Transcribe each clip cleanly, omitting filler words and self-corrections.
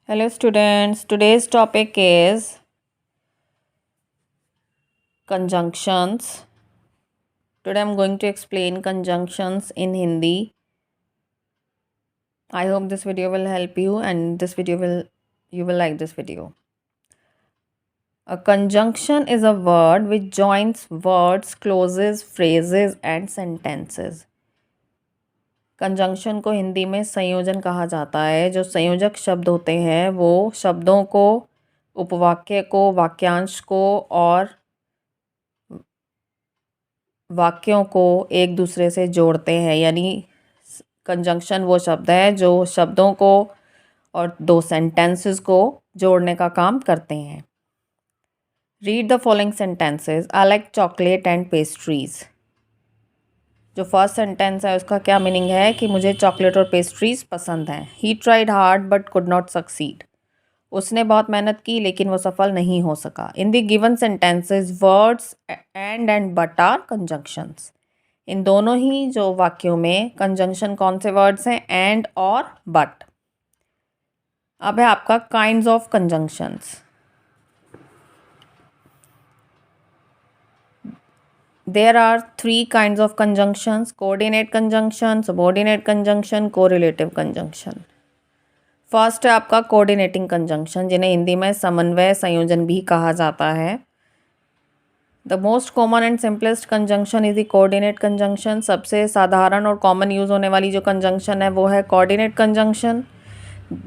Hello students, today's topic is conjunctions. Today I'm going to explain conjunctions in Hindi. I hope this video will help you and you will like this video. A conjunction is a word which joins words, clauses, phrases and sentences. Conjunction को हिंदी में संयोजन कहा जाता है। जो संयोजक शब्द होते हैं वो शब्दों को, उपवाक्य को, वाक्यांश को और वाक्यों को एक दूसरे से जोड़ते हैं। यानी कंजंक्शन वो शब्द है जो शब्दों को और दो सेंटेंसेस को जोड़ने का काम करते हैं। Read the following sentences. I like chocolate and pastries. जो फर्स्ट सेंटेंस है उसका क्या मीनिंग है कि मुझे चॉकलेट और पेस्ट्रीज पसंद हैं। He tried hard but could not succeed. उसने बहुत मेहनत की लेकिन वो सफल नहीं हो सका। In the given sentences words and but are conjunctions. इन दोनों ही जो वाक्यों में कंजंक्शन कौन से वर्ड्स हैं? एंड और बट। अब है आपका kinds of conjunctions. There are three kinds of conjunctions: coordinate conjunction, subordinate conjunction, correlative conjunction. First है आपका कोऑर्डिनेटिंग कंजंक्शन, जिन्हें हिंदी में समन्वय संयोजन भी कहा जाता है। The most common and simplest conjunction is the coordinate conjunction. सबसे साधारण और कॉमन यूज़ होने वाली जो कंजंक्शन है वो है coordinate conjunction.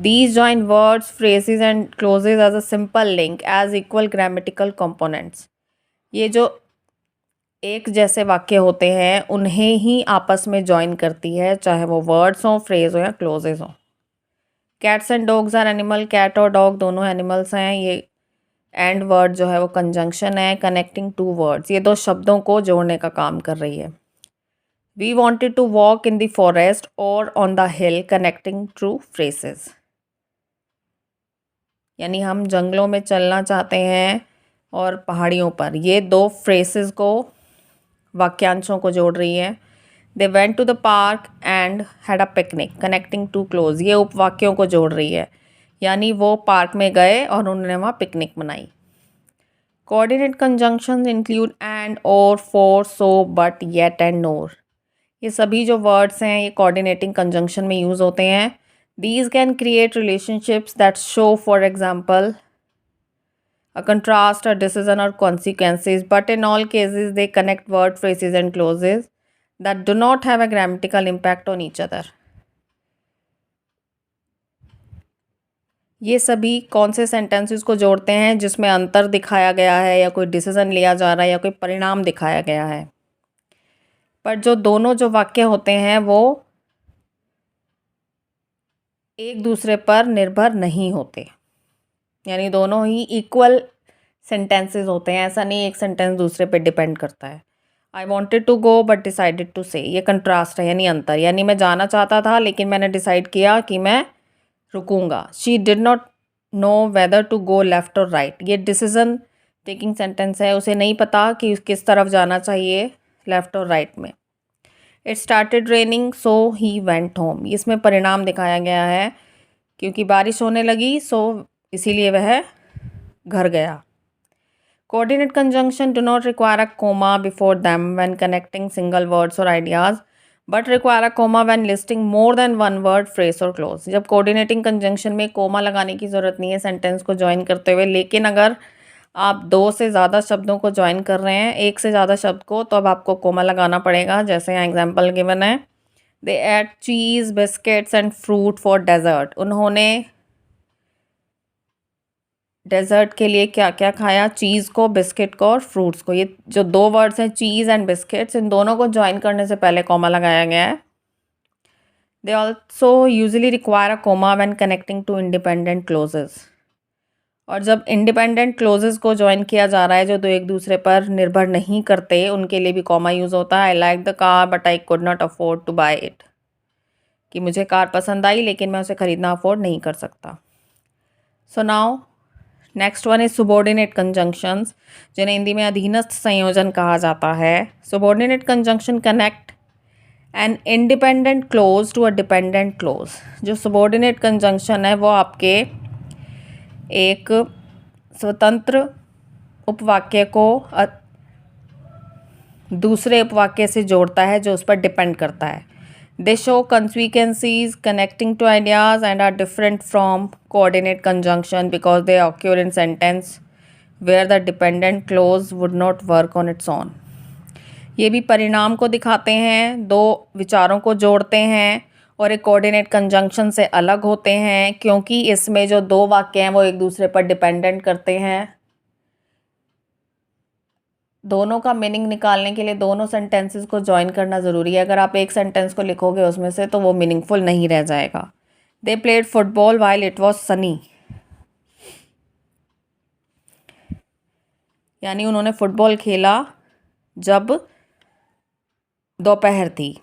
These join words, phrases and clauses as a simple link as equal grammatical components. ये जो एक जैसे वाक्य होते हैं उन्हें ही आपस में जॉइन करती है, चाहे वो वर्ड्स हों, फ्रेज हो या क्लोजेज हों। Cats and dogs are animal. Cat और डॉग दोनों एनिमल्स हैं। ये एंड वर्ड जो है वो कंजंक्शन है, कनेक्टिंग टू वर्ड्स। ये दो शब्दों को जोड़ने का काम कर रही है। We wanted to walk in the forest और on the hill, connecting two phrases. यानी हम जंगलों में चलना चाहते हैं और पहाड़ियों पर। ये दो फ्रेजेस को, वाक्यांशों को जोड़ रही है। They went to the park and had a picnic, connecting two clause. ये उपवाक्यों को जोड़ रही है, यानी वो पार्क में गए और उन्होंने वहाँ पिकनिक मनाई। कोऑर्डिनेट कंजंक्शंस इंक्लूड एंड, और, for, so, but, yet and nor. ये सभी जो वर्ड्स हैं ये कोऑर्डिनेटिंग कंजंक्शन में यूज़ होते हैं। These can create relationships that show, for example, a contrast, a decision or consequences, but in all cases they connect word, phrases and clauses that do not have a grammatical impact on each other. ये सभी कौन से sentences को जोड़ते हैं जिसमें अंतर दिखाया गया है या कोई डिसीजन लिया जा रहा है या कोई परिणाम दिखाया गया है, पर जो दोनों जो वाक्य होते हैं वो एक दूसरे पर निर्भर नहीं होते। यानी दोनों ही इक्वल सेंटेंसेस होते हैं। ऐसा नहीं एक सेंटेंस दूसरे पे डिपेंड करता है। I wanted to go but decided to stay, ये कंट्रास्ट है यानी अंतर। यानी मैं जाना चाहता था लेकिन मैंने डिसाइड किया कि मैं रुकूंगा। She did not know whether to go left और राइट, ये डिसीजन टेकिंग सेंटेंस है। उसे नहीं पता कि किस तरफ जाना चाहिए, लेफ्ट और राइट में। It started raining so he went home, इसमें परिणाम दिखाया गया है क्योंकि बारिश होने लगी, सो इसीलिए वह घर गया। Coordinate conjunction do not require a comma before them when connecting single words or ideas, but require a comma when listing more than one word, phrase or clause. जब coordinating conjunction में कोमा लगाने की ज़रूरत नहीं है sentence को join करते हुए, लेकिन अगर आप दो से ज़्यादा शब्दों को ज्वाइन कर रहे हैं, एक से ज़्यादा शब्द को, तो अब आपको कोमा लगाना पड़ेगा। जैसे यहाँ एग्जाम्पल गिवन है, they ate cheese, biscuits and fruit for dessert. उन्होंने डेजर्ट के लिए क्या क्या खाया? चीज़ को, बिस्किट को और फ्रूट्स को। ये जो दो वर्ड्स हैं चीज़ एंड बिस्किट्स, इन दोनों को ज्वाइन करने से पहले कॉमा लगाया गया है। They also usually require a comma when connecting two independent clauses. और जब इंडिपेंडेंट क्लोजेस को ज्वाइन किया जा रहा है जो दो एक दूसरे पर निर्भर नहीं करते, उनके लिए भी कॉमा यूज़ होता है। I like the car but I could not afford two by it, कि मुझे कार पसंद आई लेकिन मैं उसे ख़रीदना अफोर्ड नहीं कर सकता। So now next one is subordinate conjunctions, जिन्हें हिंदी में अधीनस्थ संयोजन कहा जाता है। Subordinate conjunction connect an independent clause to a dependent clause. जो सुबॉर्डिनेट कंजंक्शन है वो आपके एक स्वतंत्र उपवाक्य को दूसरे उपवाक्य से जोड़ता है जो उस पर डिपेंड करता है. They show consequences connecting to ideas and are different from coordinate conjunction because they occur in sentence where the dependent clause would not work on its own. ये भी परिणाम को दिखाते हैं, दो विचारों को जोड़ते हैं और एक कोऑर्डिनेट कंजंक्शन से अलग होते हैं क्योंकि इसमें जो दो वाक्य हैं वो एक दूसरे पर डिपेंडेंट करते हैं. दोनों का मीनिंग निकालने के लिए दोनों सेंटेंसेस को ज्वाइन करना ज़रूरी है. अगर आप एक सेंटेंस को लिखोगे उसमें से तो वो मीनिंगफुल नहीं रह जाएगा. They played football while it was Sunny, यानी उन्होंने फुटबॉल खेला जब दोपहर थी.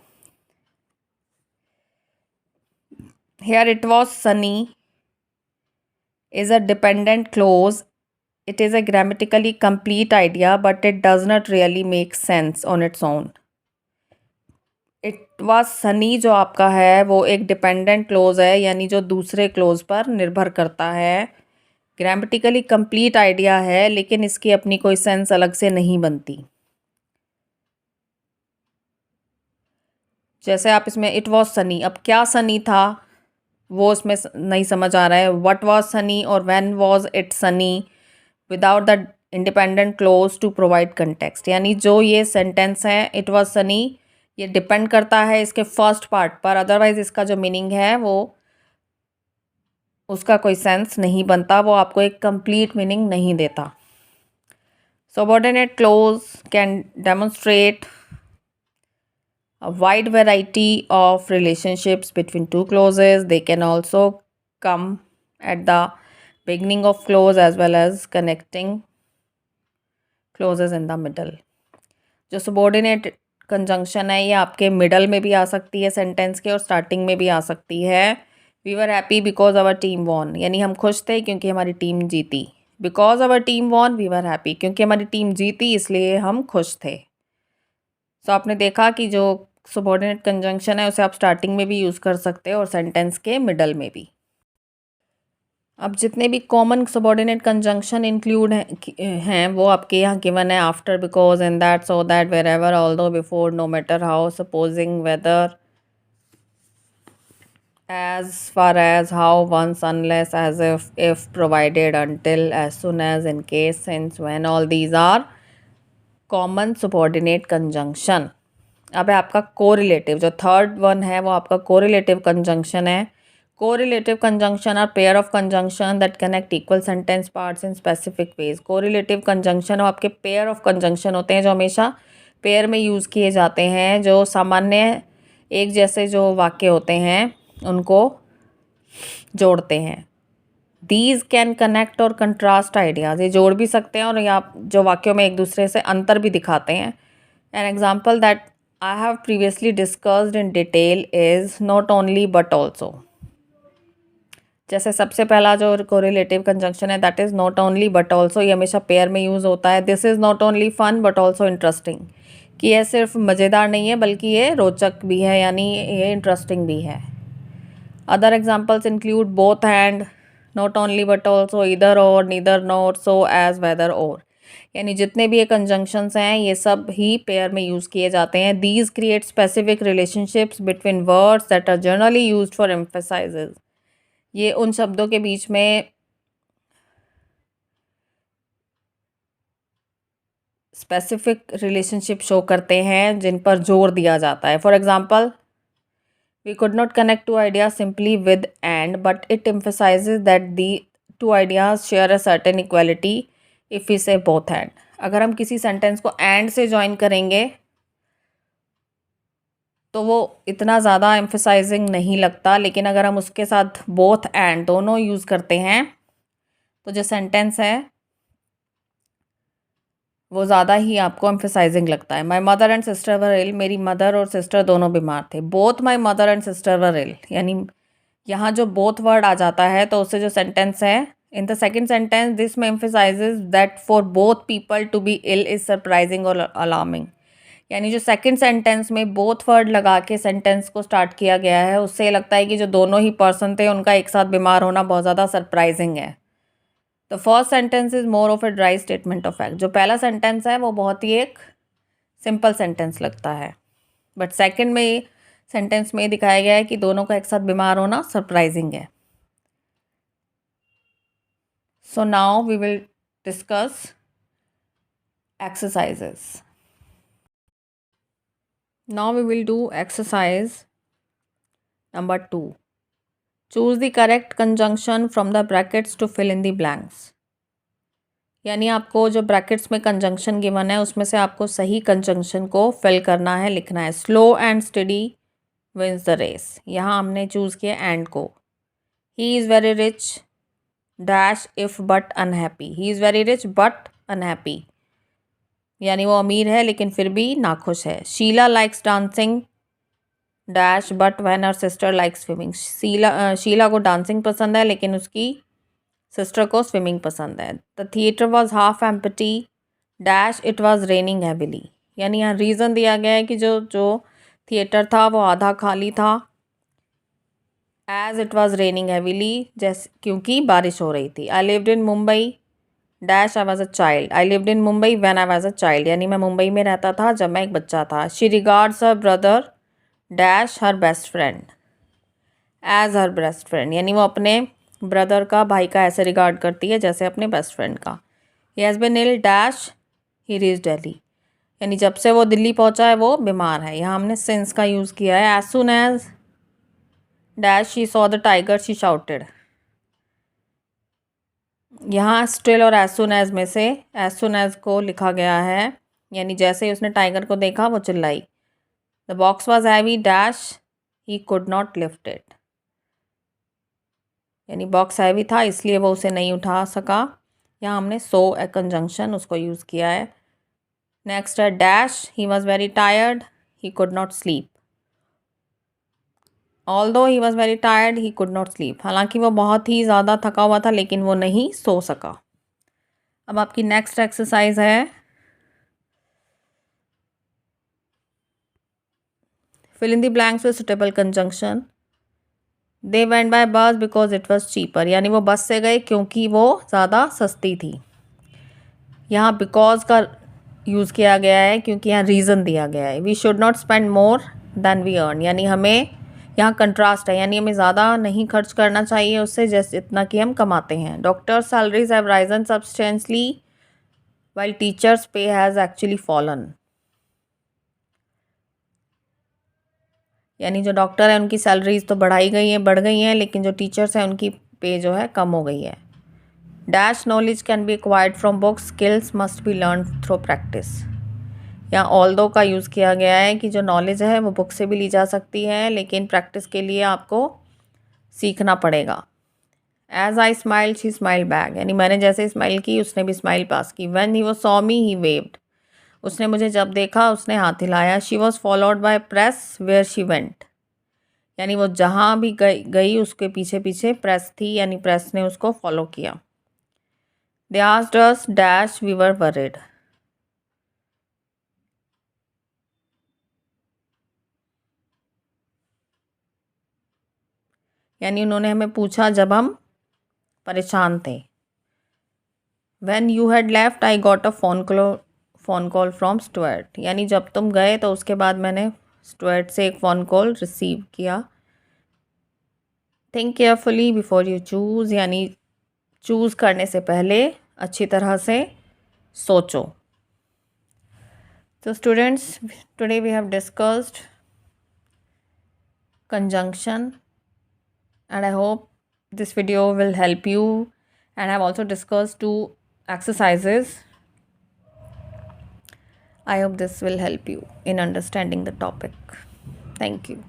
Here it was sunny is a dependent clause. It is a grammatically complete idea, but it does not really make sense on its own. It was sunny जो आपका है वो एक डिपेंडेंट क्लोज है, यानी जो दूसरे क्लोज पर निर्भर करता है. ग्रामेटिकली कंप्लीट आइडिया है लेकिन इसकी अपनी कोई सेंस अलग से नहीं बनती. जैसे आप इसमें इट वॉज सनी, अब क्या सनी था वो उसमें नहीं समझ आ रहा है. व्हाट वाज सनी और when was it sunny without the independent clause to provide context. यानी जो ये सेंटेंस है इट वाज सनी, ये डिपेंड करता है इसके फर्स्ट पार्ट पर, अदरवाइज इसका जो मीनिंग है वो उसका कोई सेंस नहीं बनता, वो आपको एक कंप्लीट मीनिंग नहीं देता. Subordinate close can demonstrate a wide variety of relationships between two clauses. They can also come at the beginning of clause as well as connecting clauses in the middle. जो subordinate conjunction है ये आपके middle में भी आ सकती है sentence के और स्टार्टिंग में भी आ सकती है. We were happy because our team won, यानी हम खुश थे क्योंकि हमारी टीम जीती. Because our team won, we were happy, क्योंकि हमारी टीम जीती इसलिए हम खुश थे. तो आपने देखा कि जो सबऑर्डिनेट कंजंक्शन है उसे आप स्टार्टिंग में भी यूज़ कर सकते हैं और सेंटेंस के मिडल में भी. अब जितने भी कॉमन सबऑर्डिनेट कंजंक्शन इंक्लूड हैं वो आपके यहाँ गिवन है. After, because, in that, so that, wherever, although, before, no matter how, supposing, whether, as far as, how, once, unless, as if, provided, until, as soon as, in case, since, when, all these are common subordinate conjunction. अब है आपका correlative, जो third one है वो आपका correlative conjunction है. Correlative conjunction are pair of conjunction that connect equal sentence parts in specific ways. Correlative conjunction आपके pair of conjunction होते हैं जो हमेशा पेयर में यूज़ किए जाते हैं, जो सामान्य एक जैसे जो वाक्य होते हैं उनको जोड़ते हैं. दीज कैन कनेक्ट और कंट्रास्ट आइडियाज़, ये जोड़ भी सकते हैं और या जो वाक्यों में एक दूसरे से अंतर भी दिखाते हैं. An example that I have previously discussed in detail is not only but also. जैसे सबसे पहला जो correlative conjunction है that is not only but also, ये हमेशा पेयर में यूज़ होता है. This is not only fun but also interesting, कि यह सिर्फ मज़ेदार नहीं है बल्कि ये रोचक भी है, यानी ये इंटरेस्टिंग भी है. Other examples include both and, not only but also, either or, neither nor, so as, whether or. यानी जितने भी ये कंजंक्शंस हैं ये सब ही पेयर में यूज़ किए जाते हैं. These create specific relationships between words that are generally used for emphasises. ये उन शब्दों के बीच में स्पेसिफिक रिलेशनशिप शो करते हैं जिन पर जोर दिया जाता है. For example, we could not connect two ideas simply with and but it emphasises that the two ideas share a certain equality if we say both and. अगर हम किसी सेंटेंस को एंड से ज्वाइन करेंगे तो वो इतना ज़्यादा एम्फेसाइजिंग नहीं लगता, लेकिन अगर हम उसके साथ बोथ एंड दोनों यूज़ करते हैं तो जो सेंटेंस है वो ज़्यादा ही आपको एम्फेसाइजिंग लगता है. My mother and sister were ill, मेरी मदर और सिस्टर दोनों बीमार थे. Both my mother and sister were ill, यानी यहाँ जो बोथ वर्ड आ जाता है तो उससे जो सेंटेंस है, in the second sentence this emphasizes that for both people to be ill is surprising or alarming. यानी जो सेकंड सेंटेंस में बोथ वर्ड लगा के सेंटेंस को स्टार्ट किया गया है उससे लगता है कि जो दोनों ही पर्सन थे उनका एक साथ बीमार होना बहुत ज़्यादा सरप्राइजिंग है. The first sentence is more of a dry statement of fact. जो पहला सेंटेंस है वो बहुत ही एक सिंपल सेंटेंस लगता है, बट सेकंड में सेंटेंस में दिखाया गया है कि दोनों का एक साथ बीमार होना सरप्राइजिंग है. So now we will discuss exercises. Now we will do exercise number 2. Choose the correct conjunction from the brackets to fill in the blanks. यानी आपको जो ब्रैकेट्स में कंजंक्शन गिवन है उसमें से आपको सही कंजंक्शन को फिल करना है, लिखना है. Slow and steady wins the race. यहाँ हमने चूज़ किया एंड को. He is very rich dash if but unhappy. He is very rich but unhappy, यानी वो अमीर है लेकिन फिर भी नाखुश है. Sheela likes dancing dash but when her sister likes swimming. Sheela को डांसिंग पसंद है लेकिन उसकी सिस्टर को स्विमिंग पसंद है. The theatre was half empty dash it was raining heavily. यानी यहाँ रीज़न दिया गया है कि जो थिएटर था वो आधा खाली था. As it was raining heavily, जैसे क्योंकि बारिश हो रही थी. I lived in Mumbai dash I was a child. I lived in Mumbai when I was a child. यानी मैं मुंबई में रहता था जब मैं एक बच्चा था. She regards her brother dash her best friend as her best friend. यानी वो अपने ब्रदर का, भाई का ऐसे रिगार्ड करती है जैसे अपने बेस्ट फ्रेंड का. He has been ill dash he reach Delhi. यानी जब से वो दिल्ली पहुंचा है वो बीमार है. यहाँ हमने सिंस का यूज़ किया है. As soon as dash she saw the tiger she shouted. यहाँ स्टिल और एज सुन एज में से एज सुन एज को लिखा गया है, यानी जैसे ही उसने टाइगर को देखा वो चिल्लाई. The box was heavy dash he could not lift it. यानी बॉक्स हैवी था इसलिए वो उसे नहीं उठा सका. यहाँ हमने सो ए कंजंक्शन उसको यूज़ किया है. नेक्स्ट है dash he was very tired he could not sleep. Although he was very tired he could not sleep. हालांकि वो बहुत ही ज़्यादा थका हुआ था लेकिन वो नहीं सो सका. अब आपकी नेक्स्ट एक्सरसाइज है fill in the blanks with suitable conjunction. They went by bus because it was cheaper. यानी वो बस से गए क्योंकि वो ज़्यादा सस्ती थी. यहाँ बिकॉज का यूज़ किया गया है क्योंकि यहाँ रीज़न दिया गया है. We should not spend more than we earn. यानी हमें यहाँ कंट्रास्ट है, यानी हमें ज़्यादा नहीं खर्च करना चाहिए उससे जैसे इतना कि हम कमाते हैं. Doctors salaries have Ryzen substantially while teachers पे हैज़ एक्चुअली फॉलन. यानी जो डॉक्टर है उनकी सैलरीज तो बढ़ गई हैं लेकिन जो टीचर्स हैं उनकी पे जो है कम हो गई है. Dash knowledge can be acquired from books skills must be learn through practice. यहाँ ऑल्दो का यूज़ किया गया है कि जो नॉलेज है वो बुक से भी ली जा सकती है लेकिन प्रैक्टिस के लिए आपको सीखना पड़ेगा. As I smile she smile back. यानी मैंने जैसे स्माइल की उसने भी स्माइल पास की. व्हेन ही वो सॉ मी ही वेव्ड. उसने मुझे जब देखा उसने हाथ हिलाया. She was followed by press where she went. यानी वो जहाँ भी गई उसके पीछे पीछे प्रेस थी, यानी प्रेस ने उसको फॉलो किया. They asked us dash we were worried. यानी उन्होंने हमें पूछा जब हम परेशान थे. When you had left I got a phone call from Stuart. यानी जब तुम गए तो उसके बाद मैंने स्टुअर्ट से एक फ़ोन कॉल रिसीव किया. Think carefully before you choose. यानी चूज़ करने से पहले अच्छी तरह से सोचो. So students, today we have discussed conjunction and I hope this video will help you, and I have also discussed 2 exercises. I hope this will help you in understanding the topic. Thank you.